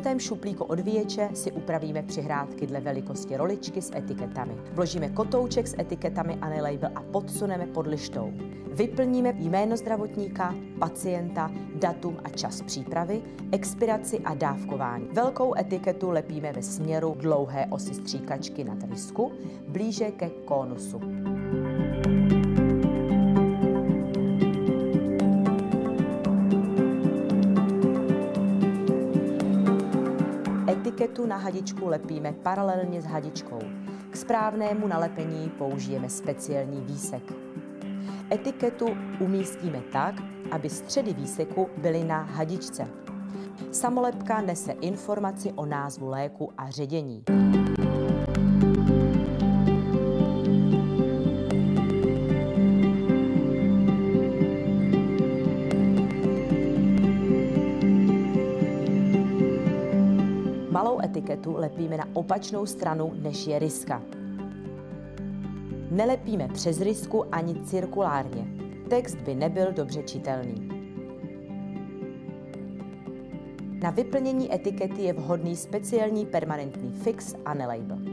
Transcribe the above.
vysunutém šuplíku od vyječe si upravíme přihrádky dle velikosti roličky s etiketami. Vložíme kotouček s etiketami Anilabel a podsuneme pod lištou. Vyplníme jméno zdravotníka, pacienta, datum a čas přípravy, expiraci a dávkování. Velkou etiketu lepíme ve směru dlouhé osy stříkačky nad rysku, blíže ke kónusu. Etiketu na hadičku lepíme paralelně s hadičkou. K správnému nalepení použijeme speciální výsek. Etiketu umístíme tak, aby středy výseku byly na hadičce. Samolepka nese informaci o názvu léku a ředění. Malou etiketu lepíme na opačnou stranu, než je ryska. Nelepíme přes rysku ani cirkulárně. Text by nebyl dobře čitelný. Na vyplnění etikety je vhodný speciální permanentní fix Anilabel.